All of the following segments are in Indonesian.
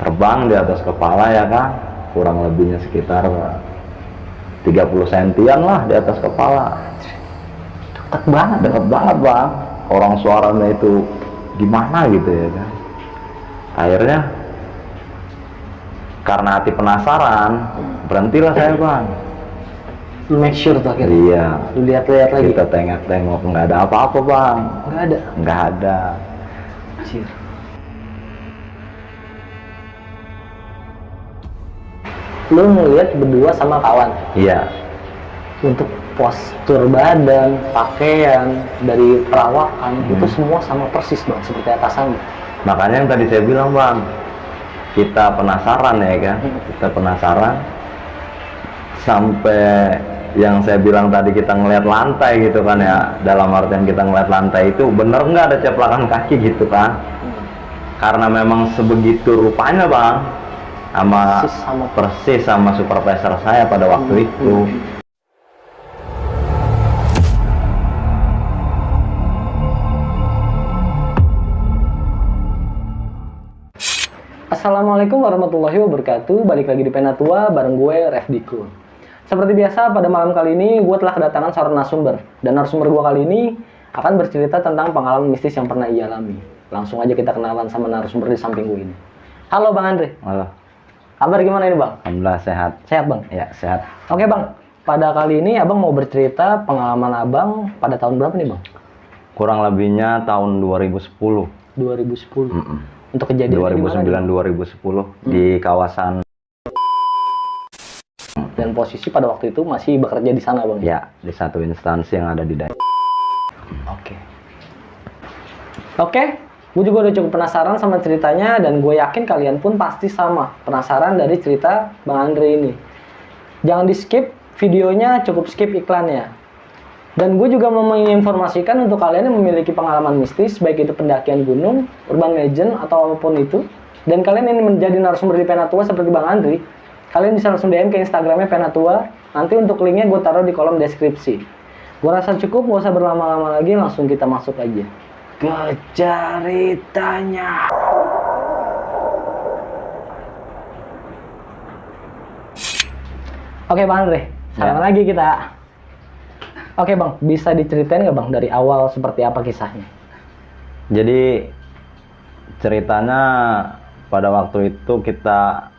terbang di atas kepala ya kan, kurang lebihnya sekitar 30 sentian lah di atas kepala. Deket banget bang, orang suaranya itu gimana gitu ya kan. Akhirnya karena hati penasaran, berhentilah saya bang. Lu make sure tuh akhirnya? Iya. Lu lihat-lihat lagi? Kita tengok-tengok, nggak ada apa-apa bang. Nggak ada? Nggak ada. Anjir. Lu ngeliat berdua sama kawan? Iya. Untuk postur badan, pakaian, dari perawakan, itu semua sama persis bang, seperti atasannya. Makanya yang tadi saya bilang bang, kita penasaran ya kan, kita penasaran sampai yang saya bilang tadi kita ngeliat lantai gitu kan ya, dalam artian kita ngeliat lantai itu bener nggak ada ceplakan kaki gitu kan, karena memang sebegitu rupanya bang, persis sama supervisor saya pada waktu itu. Assalamualaikum warahmatullahi wabarakatuh. Balik lagi di Penatua bareng gue Refdiko. Seperti biasa pada malam kali ini gue telah kedatangan seorang narasumber. Dan narasumber gue kali ini akan bercerita tentang pengalaman mistis yang pernah ia alami. Langsung aja kita kenalan sama narasumber di samping gue ini. Halo Bang Andre. Halo. Kabar gimana ini Bang? Alhamdulillah sehat. Sehat Bang? Ya sehat. Oke Bang, pada kali ini Abang mau bercerita pengalaman Abang pada tahun berapa nih Bang? Kurang lebihnya tahun 2010. 2010. Untuk kejadian 2009-2010 di kawasan. Dan posisi pada waktu itu masih bekerja di sana Bang? Ya, di satu instansi yang ada di daerah. Oke, gue juga udah cukup penasaran sama ceritanya dan gue yakin kalian pun pasti sama penasaran dari cerita Bang Andre ini. Jangan di skip videonya, cukup skip iklannya. Dan gue juga mau menginformasikan untuk kalian yang memiliki pengalaman mistis, baik itu pendakian gunung, urban legend, atau apapun itu, dan kalian ini menjadi narasumber di Penatua seperti Bang Andri, kalian bisa langsung DM ke Instagramnya Penatua. Nanti untuk linknya gue taruh di kolom deskripsi. Gue rasa cukup, gak usah berlama-lama lagi, langsung kita masuk aja ke ceritanya. Oke Bang Andre, salam lagi kita. Oke Bang, bisa diceritain nggak Bang dari awal seperti apa kisahnya? Jadi ceritanya pada waktu itu kita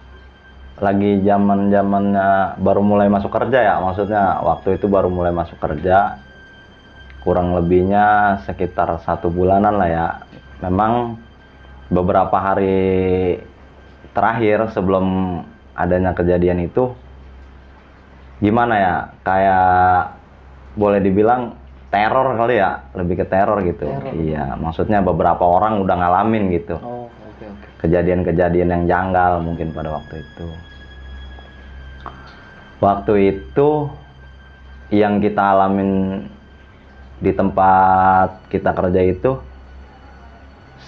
lagi zamannya baru mulai masuk kerja ya, maksudnya waktu itu baru mulai masuk kerja, kurang lebihnya sekitar 1 bulanan lah ya. Memang beberapa hari terakhir sebelum adanya kejadian itu gimana ya, kayak boleh dibilang teror kali ya, lebih ke teror gitu. Iya, maksudnya beberapa orang udah ngalamin gitu. Kejadian-kejadian yang janggal mungkin pada waktu itu. Waktu itu yang kita alamin di tempat kita kerja itu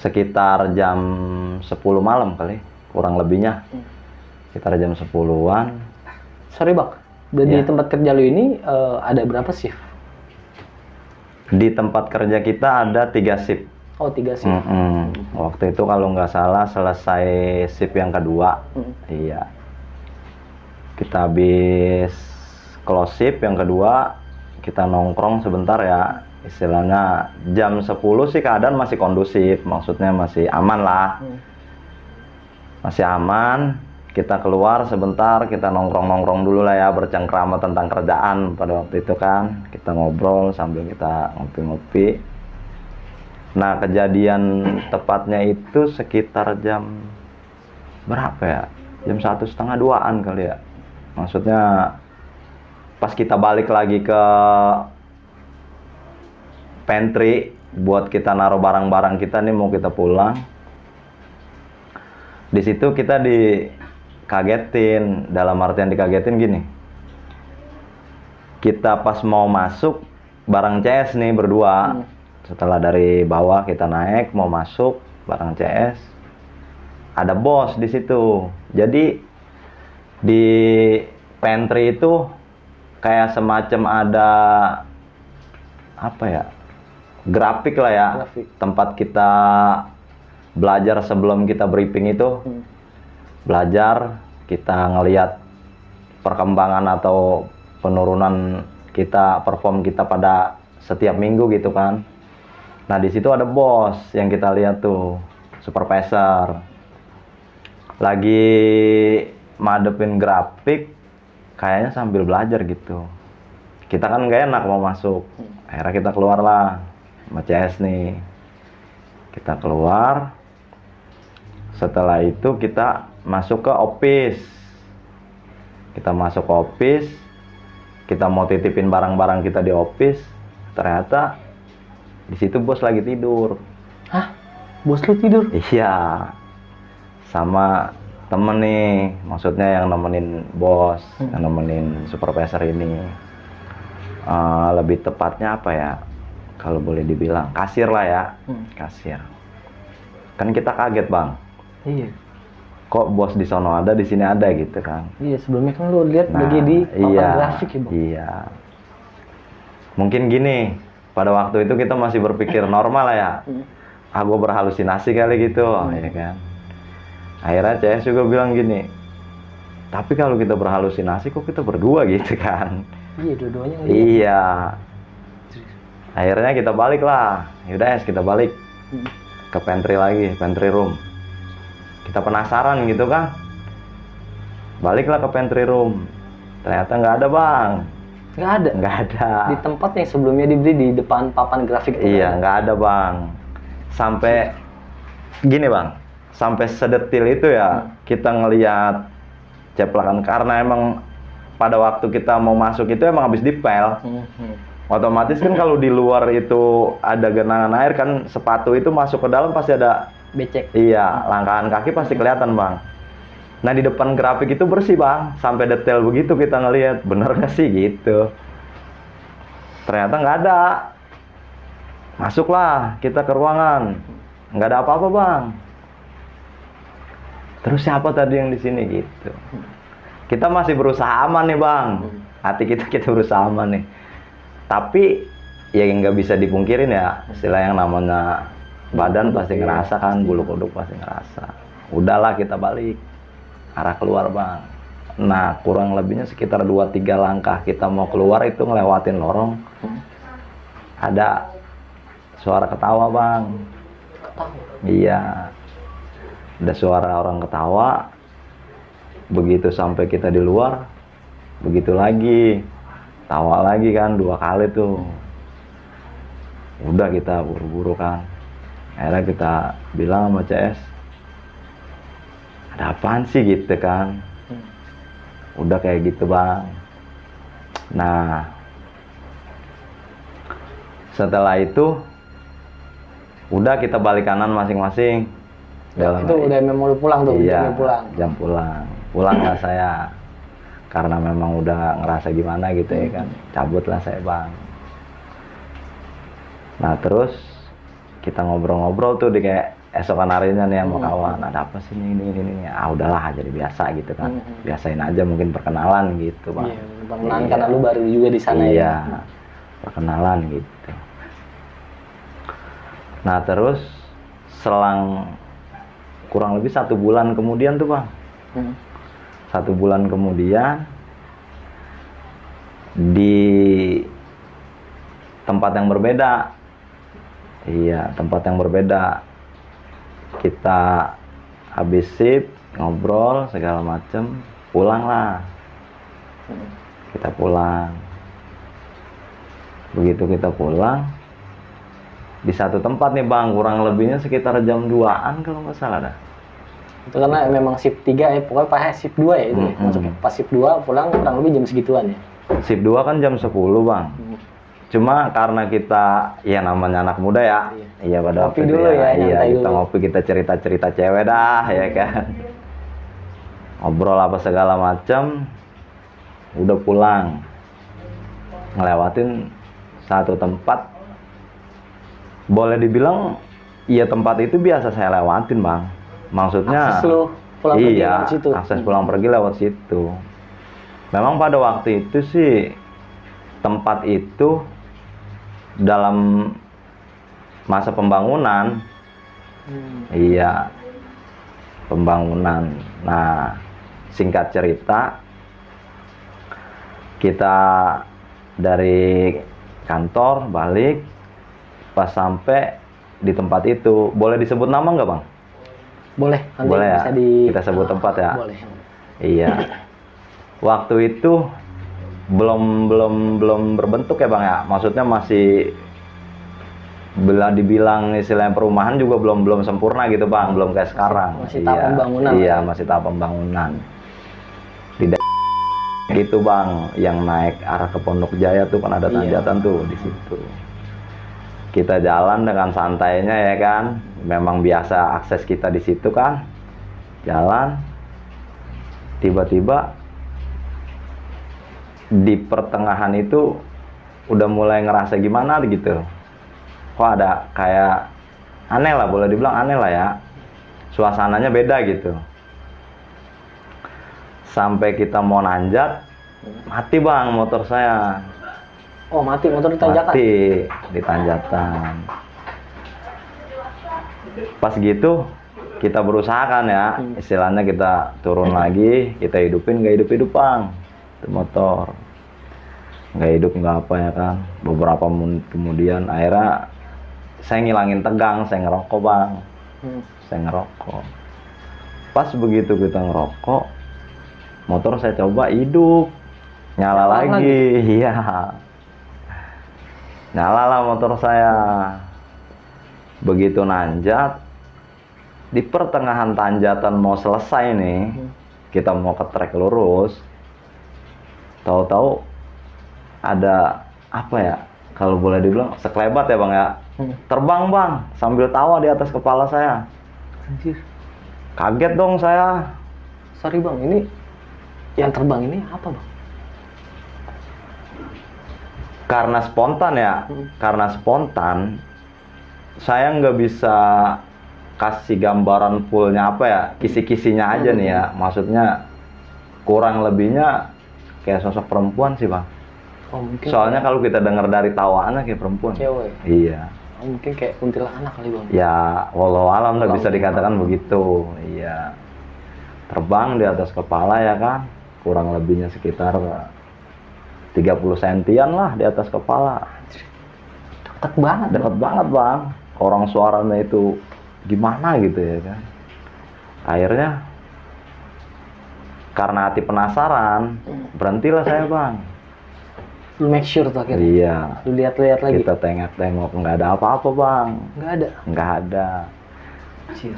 sekitar jam 10 malam kali, kurang lebihnya. Sekitar jam 10-an. Sorry Bang. Di tempat kerja lu ini ada berapa shift? Di tempat kerja kita ada 3 shift. Oh 3 shift. Waktu itu kalau nggak salah selesai shift yang kedua. Iya. Kita habis close shift yang kedua, kita nongkrong sebentar ya. Istilahnya jam 10 sih keadaan masih kondusif, maksudnya masih aman lah. Masih aman. Kita keluar sebentar, kita nongkrong-nongkrong dulu lah ya, bercengkrama tentang kerjaan pada waktu itu kan. Kita ngobrol sambil kita ngopi-ngopi. Nah kejadian tepatnya itu sekitar jam berapa ya? Jam 1:30-2-an kali ya. Maksudnya pas kita balik lagi ke pantry buat kita naruh barang-barang kita nih, mau kita pulang. Di situ kita dikagetin, dalam artian dikagetin gini, kita pas mau masuk bareng CS nih berdua, setelah dari bawah kita naik mau masuk bareng CS, ada bos di situ. Jadi di pantry itu kayak semacam ada apa ya, grafik lah ya, tempat kita belajar sebelum kita briefing itu. belajar, kita ngelihat perkembangan atau penurunan kita, perform kita pada setiap minggu gitu kan. Nah di situ ada bos yang kita lihat tuh, supervisor lagi madepin grafik, kayaknya sambil belajar gitu. Kita kan nggak enak mau masuk, akhirnya kita keluar lah sama CS nih. Kita keluar, setelah itu kita masuk ke office. Kita masuk ke office, kita mau titipin barang-barang kita di office, ternyata di situ bos lagi tidur. Hah? Bos lu tidur? Iya, sama temen nih, maksudnya yang nemenin bos, yang nemenin supervisor ini. Lebih tepatnya apa ya, kalau boleh dibilang kasir lah ya. Kasir. Kan kita kaget bang, Iya. kok bos di sono ada, di sini ada gitu kan. Iya, sebelumnya kan lu lihat lagi di papan grafik ya bang. Iya. Mungkin gini, pada waktu itu kita masih berpikir normal lah ya. Gue berhalusinasi kali gitu, ya kan. Akhirnya CS juga bilang gini, tapi kalau kita berhalusinasi kok kita berdua gitu kan. Iya, dua-duanya ngeliat. Iya. Akhirnya kita balik lah. Yaudah kita balik ke pantry lagi, pantry room. Kita penasaran gitu kan. Baliklah ke pantry room. Ternyata nggak ada bang. Nggak ada? Nggak ada. Di tempat yang sebelumnya dibeli di depan papan grafik itu? Iya, nggak ada bang. Sampai gini bang, sampai sedetil itu ya kita ngelihat ceplakan, karena emang pada waktu kita mau masuk itu emang habis dipel. Otomatis kan kalau di luar itu ada genangan air kan, sepatu itu masuk ke dalam pasti ada becek. Iya, langkahan kaki pasti kelihatan bang. Nah di depan grafik itu bersih bang, sampai detail begitu kita ngelihat, bener nggak sih gitu. Ternyata nggak ada. Masuklah kita ke ruangan, nggak ada apa-apa bang. Terus siapa tadi yang di sini gitu? Kita masih berusaha aman nih bang, hati kita berusaha aman nih. Tapi ya nggak bisa dipungkirin ya, istilah yang namanya badan pasti ngerasa kan, bulu kuduk pasti ngerasa. Udahlah kita balik, arah keluar bang. Nah kurang lebihnya sekitar 2-3 langkah kita mau keluar itu ngelewatin lorong, ada suara ketawa bang. Iya, ada suara orang ketawa. Begitu sampai kita di luar, begitu lagi, tawa lagi kan 2 kali tuh. Udah kita buru-buru kan. Akhirnya kita bilang sama CS, ada apaan sih gitu kan. Udah kayak gitu bang. Nah setelah itu udah kita balik kanan masing-masing. Itu udah memang pulang tuh. Iya, pulang. jam pulang. Pulang lah saya, karena memang udah ngerasa gimana gitu ya kan, cabutlah saya bang. Nah terus kita ngobrol-ngobrol tuh di kayak esokan harinya nih sama kawan, ada apa sih ini. Udahlah jadi biasa gitu kan, biasain aja, mungkin perkenalan gitu bang. Iya, perkenalan karena lu baru juga di sana ya. Perkenalan gitu. Nah terus selang kurang lebih 1 bulan kemudian tuh bang, 1 bulan kemudian di tempat yang berbeda. Iya, tempat yang berbeda. Kita habis shift, ngobrol segala macem, pulang lah. Kita pulang. Begitu kita pulang, di satu tempat nih bang, kurang lebihnya sekitar jam 2-an kalau nggak salah dah. Itu karena memang shift 3 ya, pokoknya pas shift 2 ya itu. Masuk pas shift 2 pulang kurang lebih jam segituan ya. Shift 2 kan jam 10 bang. Cuma karena kita ya namanya anak muda ya. Iya pada ngopi dulu ya. Iya kita ngopi, kita cerita-cerita cewek dah ya kan. Ngobrol apa segala macam. Udah pulang. Ngelewatin satu tempat. Boleh dibilang iya tempat itu biasa saya lewatin bang. Maksudnya akses lu pulang pergi lewat situ. Akses pulang pergi lewat situ. Memang pada waktu itu sih tempat itu dalam masa pembangunan. Iya. pembangunan. Nah, singkat cerita, kita dari kantor balik, pas sampai di tempat itu, boleh disebut nama nggak bang? Boleh, nanti Boleh ya? bisa Kita sebut tempat ya? Boleh. Iya. Waktu itu belum berbentuk ya bang ya, maksudnya masih dibilang istilahnya perumahan juga belum sempurna gitu bang, belum kayak sekarang. Masih tahap pembangunan. Iya, masih tahap pembangunan. Di gitu bang, yang naik arah ke Pondok Jaya tuh kan ada tanjatan tuh di situ. Kita jalan dengan santainya ya kan, memang biasa akses kita di situ kan, jalan. Tiba-tiba di pertengahan itu udah mulai ngerasa gimana gitu. Kok ada kayak aneh lah, boleh dibilang aneh lah ya. Suasananya beda gitu. Sampai kita mau nanjat, mati bang motor saya. Oh mati motor di tanjakan? Mati di tanjakan. Pas gitu kita berusaha kan ya, istilahnya kita turun lagi, kita hidupin, nggak hidup bang itu motor. Nggak hidup nggak apa ya kan. Beberapa menit kemudian akhirnya saya ngilangin tegang, saya ngerokok bang. Saya ngerokok. Pas begitu kita ngerokok, motor saya coba hidup, nyala lagi. Iya, nyala lah motor saya. Begitu nanjat, di pertengahan tanjatan mau selesai nih, kita mau ke trek lurus, tahu-tahu ada apa ya, kalau boleh dibilang sekelebat ya bang ya, terbang bang sambil tawa di atas kepala saya. Anjir. Kaget dong saya. Sorry bang, ini yang terbang ini apa bang? Karena spontan ya, karena spontan, saya nggak bisa kasih gambaran fullnya apa ya, kisi-kisinya aja nih ya. Maksudnya kurang lebihnya kayak sosok perempuan sih bang. Oh, mungkin soalnya kalau kita dengar dari tawaannya kayak perempuan. Cewek. Iya. Oh, mungkin kayak kuntilanak kali bang. Ya, walau alam udah bisa dikatakan begitu. Iya. Terbang di atas kepala ya kan, kurang lebihnya sekitar 30 sentian lah di atas kepala. Deket banget. Deket banget bang. Orang suaranya itu gimana gitu ya kan. Akhirnya karena hati penasaran, berhentilah saya bang. Lu make sure tuh akhirnya? Iya. Lu lihat-lihat lagi? Kita tengok-tengok, nggak ada apa-apa bang. Nggak ada? Nggak ada. Anjir.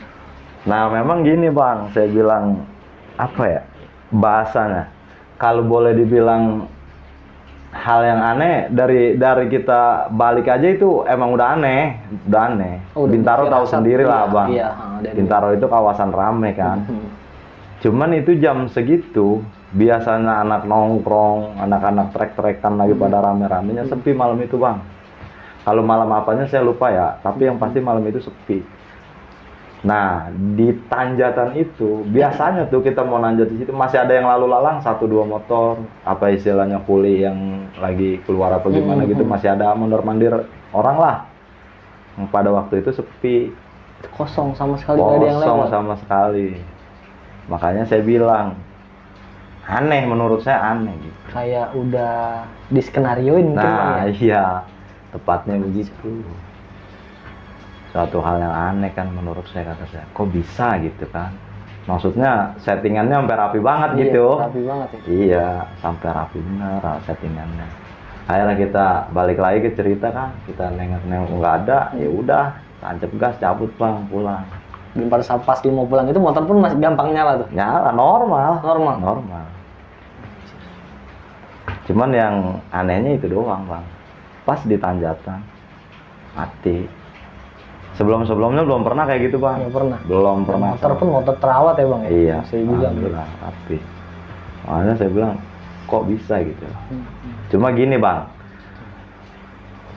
Nah memang gini bang, saya bilang apa ya bahasanya, kalau boleh dibilang hal yang aneh dari kita balik aja itu emang udah aneh. Oh, Bintaro tahu sendiri lah bang. Iya, Bintaro itu kawasan rame kan. Cuman itu jam segitu biasanya anak nongkrong, anak-anak trek-trekan lagi pada rame-ramenya, sepi malam itu bang. Kalau malam apanya saya lupa ya, tapi yang pasti malam itu sepi. Nah di tanjatan itu biasanya tuh kita mau nanjat di situ masih ada yang lalu lalang 1-2 motor, apa istilahnya kuli yang lagi keluar apa gimana gitu, masih ada mondar-mandir orang lah. Pada waktu itu sepi, kosong sama sekali, nggak ada yang lewat. Kosong sama sekali. Makanya saya bilang aneh, menurut saya aneh gitu. Kayak udah diskenarioin mungkin. Nah iya, tepatnya begitu. Suatu hal yang aneh kan menurut saya, kata saya. Kok bisa gitu kan? Maksudnya settingannya sampai rapi banget gitu. Rapi banget ya. Iya, sampai rapi benar settingannya. Akhirnya kita balik lagi ke cerita kan, kita nengok-nengok nggak ada, ya udah, tancap gas, cabut bang, pulang. Dan pada saat pas lu mau pulang itu motor pun masih gampang nyala tuh? Nyala, normal. Normal. Cuman yang anehnya itu doang bang. Pas di tanjatan, mati. Sebelumnya belum pernah kayak gitu bang. Nggak pernah? Belum pernah. Motor pun motor terawat ya bang ya? Iya, saya bilang. alhamdulillah, rapi. Makanya saya bilang, kok bisa gitu. Cuma gini bang,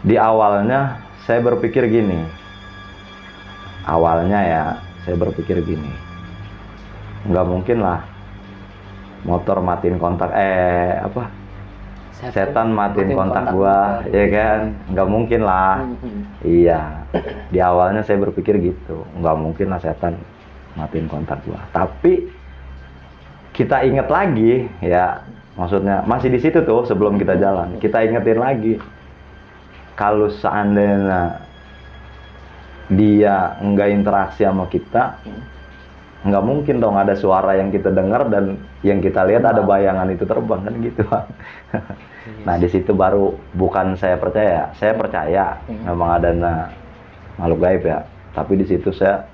di awalnya saya berpikir gini. Awalnya ya, saya berpikir gini. Nggak mungkin lah motor matiin kontak, setan matiin kontak gua, ya kan? Nggak mungkin lah. Iya, di awalnya saya berpikir gitu, nggak mungkin lah setan matiin kontak gua. Tapi kita inget lagi ya, maksudnya masih di situ tuh sebelum kita jalan, kita ingetin lagi kalau seandainya dia nggak interaksi sama kita, nggak mungkin dong ada suara yang kita dengar dan yang kita lihat ada bayangan itu terbang kan gitu Bang. Nah di situ baru bukan saya percaya memang adanya makhluk gaib ya, tapi di situ saya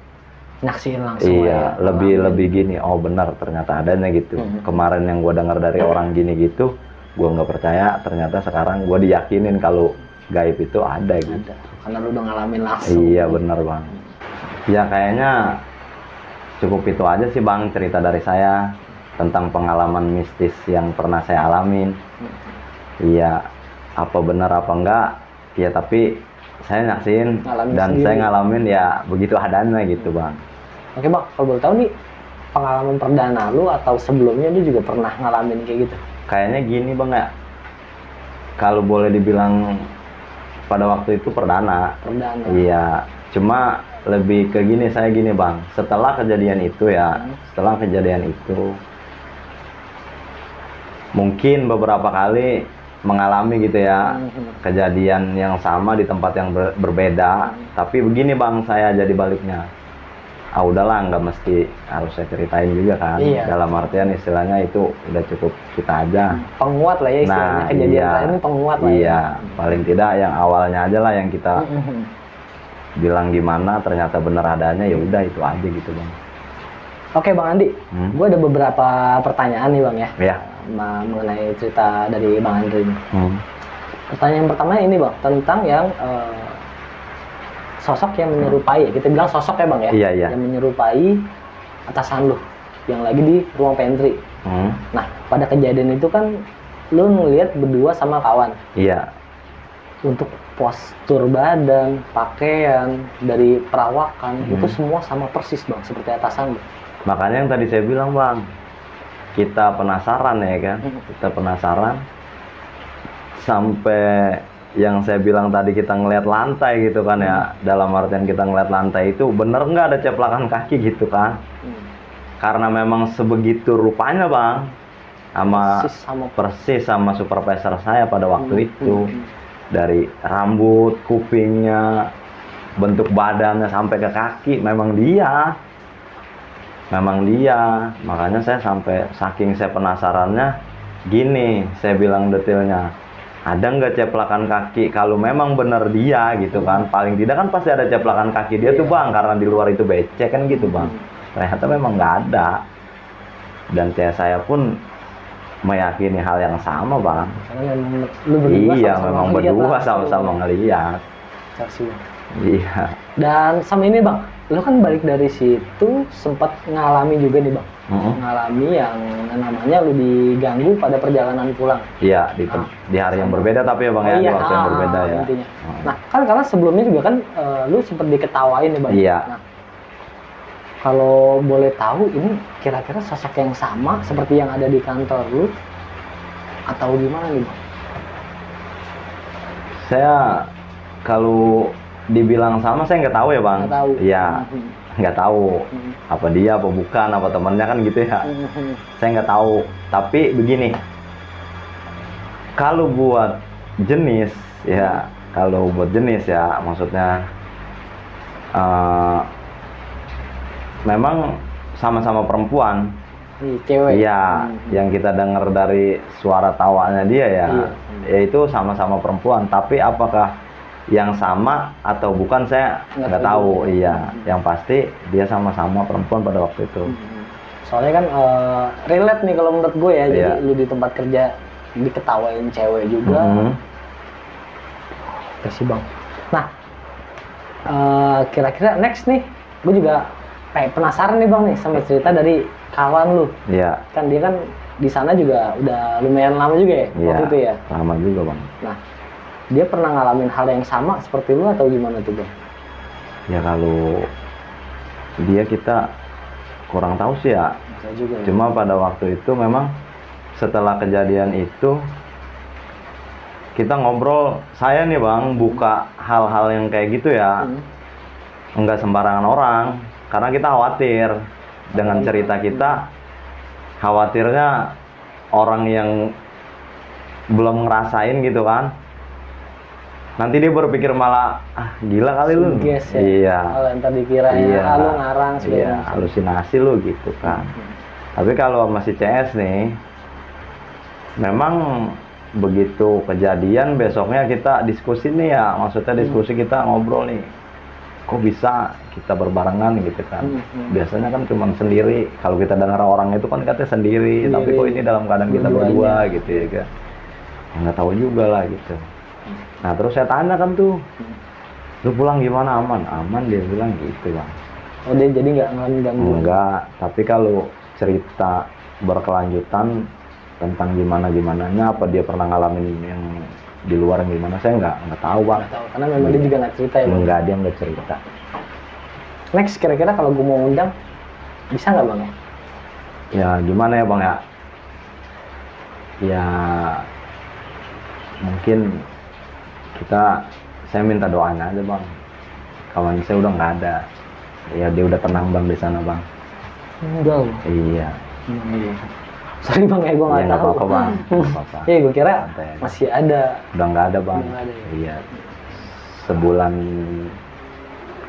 nyaksiin langsung. Iya, lebih gini, oh benar ternyata adanya gitu. Kemarin yang gua dengar dari orang gini gitu, gua nggak percaya, ternyata sekarang gua diyakinin kalau gaib itu ada gitu. Karena lu udah ngalamin langsung. Iya benar Bang. Ya kayaknya cukup itu aja sih Bang cerita dari saya tentang pengalaman mistis yang pernah saya alamin. Iya, apa benar apa enggak? Ya tapi saya nyaksin dan sendiri. Saya ngalamin ya begitu adanya gitu Bang. Oke Bang, kalau boleh tahu nih pengalaman perdana lu atau sebelumnya lu juga pernah ngalamin kayak gitu? Kayaknya gini Bang ya, kalau boleh dibilang pada waktu itu perdana. Iya, cuma lebih ke gini, saya gini Bang, setelah kejadian itu ya, setelah kejadian itu mungkin beberapa kali mengalami gitu ya kejadian yang sama di tempat yang berbeda, tapi begini Bang, saya jadi baliknya, udahlah nggak mesti harus saya ceritain juga kan. Dalam artian istilahnya itu udah cukup kita aja penguat lah ya istilahnya. Kejadian ini penguat lah ya. Paling tidak yang awalnya aja lah yang kita bilang gimana ternyata bener adanya, ya udah itu aja gitu Bang. Oke Bang Andi, gue ada beberapa pertanyaan nih Bang ya. Iya. Mengenai cerita dari Bang Andri ini. Pertanyaan yang pertama ini Bang, tentang yang sosok yang menyerupai, kita bilang sosok ya Bang ya, iya. yang menyerupai atasan lu yang lagi di ruang pantry. Nah pada kejadian itu kan lu ngelihat berdua sama kawan. Iya. Untuk postur badan, pakaian, dari perawakan itu semua sama persis Bang, seperti atasan lu. Makanya yang tadi saya bilang Bang, kita penasaran ya kan, kita penasaran sampai yang saya bilang tadi kita ngeliat lantai gitu kan ya, dalam artian kita ngeliat lantai itu bener nggak ada ceplakan kaki gitu kan, karena memang sebegitu rupanya Bang, persis sama supervisor saya pada waktu itu, dari rambut, kupingnya, bentuk badannya sampai ke kaki memang dia. Makanya saya sampai saking saya penasarannya gini, saya bilang detailnya, ada nggak ceplakan kaki kalau memang benar dia gitu kan, paling tidak kan pasti ada ceplakan kaki dia tuh Bang, karena di luar itu becek kan gitu Bang. Ternyata memang nggak ada, dan saya pun meyakini hal yang sama Bang. Iya, memang berdua sama-sama ngeliat. Iya. Dan sama ini Bang, lu kan balik dari situ sempat ngalami juga nih Bang, ngalami yang namanya lu diganggu pada perjalanan pulang. Iya, di hari yang berbeda tapi ya Bang, ya, di waktu yang berbeda ya. Intinya. Nah kan karena sebelumnya juga kan lu sempat diketawain nih Bang. Iya. Nah, kalau boleh tahu ini kira-kira sosok yang sama seperti yang ada di kantor lu atau gimana nih Bang? Saya kalau dibilang sama saya nggak tahu ya Bang. Nggak tahu. Iya, nggak tahu apa dia apa bukan, apa temannya kan gitu ya. Saya nggak tahu. Tapi begini, kalau buat jenis ya, maksudnya memang sama-sama perempuan. Cewek. Iya, yang kita dengar dari suara tawanya dia ya, yaitu sama-sama perempuan. Tapi apakah yang sama atau bukan saya nggak tahu. Iya, yang pasti dia sama-sama perempuan pada waktu itu. Soalnya kan relate nih kalau menurut gue ya. Jadi lu di tempat kerja diketawain cewek juga. Kasih Bang. Nah, kira-kira next nih, gue juga penasaran nih Bang nih sama cerita dari kawan lu. Iya. Kan dia kan di sana juga udah lumayan lama juga ya waktu itu ya. Lama juga Bang. Nah, dia pernah ngalamin hal yang sama seperti lu atau gimana tuh Bang? Ya kalau dia kita kurang tahu sih ya. Juga, cuma pada waktu itu memang setelah kejadian itu kita ngobrol, saya nih Bang buka hal-hal yang kayak gitu ya, nggak sembarangan orang. karena kita khawatir dengan cerita kita, khawatirnya orang yang belum ngerasain gitu kan, nanti dia berpikir malah gila kali lu. Yes, ya. Iya. Kalau ntar dikiranya lu ngarang segala iya, macam. halusinasi lu gitu kan. Tapi kalau masih CS nih, memang begitu kejadian besoknya kita diskusi nih ya, maksudnya diskusi kita ngobrol nih, kok bisa kita berbarengan gitu kan. Biasanya kan cuma sendiri, kalau kita dengar orang itu kan katanya sendiri, tapi kok ini dalam keadaan kita berdua gitu ya kan. Nggak tahu juga lah gitu. Nah terus saya tanya kan tuh, lu pulang gimana, aman? Aman, dia bilang gitu bang. Oh dia jadi nggak ngalamin gangguan? Enggak, tapi kalau cerita berkelanjutan tentang gimananya, apa dia pernah ngalamin yang di luar gimana, saya nggak tahu bang. Nggak tahu, karena memang dia juga nggak cerita ya bang? Enggak, dia nggak cerita. Next, kira-kira kalau gue mau undang, bisa nggak bang? Ya gimana ya bang ya? Ya mungkin saya minta doanya aja bang. Kawan saya udah nggak ada. Ya dia udah tenang bang di sana bang. Enggak. Iya. Sorry bang ya, gue nggak tahu. Nggak apa-apa bang. Nggak apa-apa. Iya, gue kira Santai. masih ada. Udah nggak ada bang. Udah nggak ada, ya? Iya. Sebulan,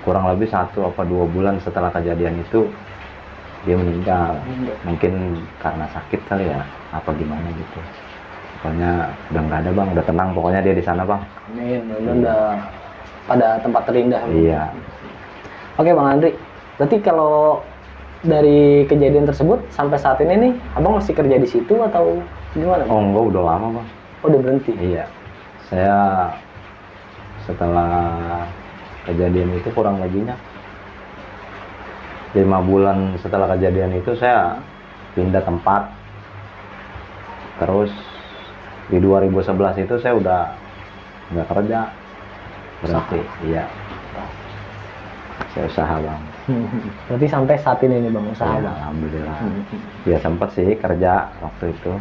kurang lebih 1 apa 2 bulan setelah kejadian itu dia meninggal. Mungkin karena sakit kali ya, apa gimana gitu. Pokoknya udah nggak ada bang, udah tenang pokoknya dia di sana bang. Amin, udah pada tempat terindah. Iya. Oke bang Andri, berarti kalau dari kejadian tersebut sampai saat ini nih, abang masih kerja di situ atau gimana? Oh enggak, udah lama bang. Oh, udah berhenti? Iya. Saya setelah kejadian itu kurang lebihnya 5 bulan setelah kejadian itu saya pindah tempat. Terus di 2011 itu saya udah nggak kerja, berhenti. Iya. Saya usaha bang. Berarti sampai saat ini nih bang usaha Ya, bang? alhamdulillah. Ya sempat sih kerja waktu itu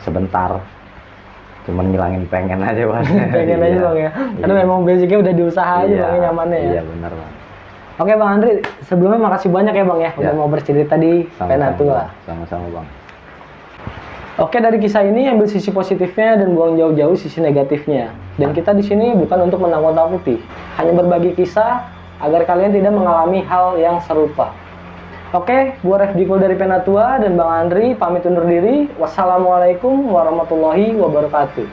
sebentar, cuman ngilangin pengen aja bang. Pengen aja bang ya, karena memang basicnya udah diusaha aja bang, nyamannya ya. Iya benar bang. Oke bang Andri, sebelumnya makasih banyak ya bang ya udah mau bercerita di Penatua. Sama-sama bang. Oke, dari kisah ini ambil sisi positifnya dan buang jauh-jauh sisi negatifnya. Dan kita di sini bukan untuk menakut-nakuti, hanya berbagi kisah agar kalian tidak mengalami hal yang serupa. Oke, gua Ref Dikul dari Penatua dan Bang Andri pamit undur diri. Wassalamualaikum warahmatullahi wabarakatuh.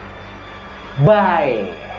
Bye.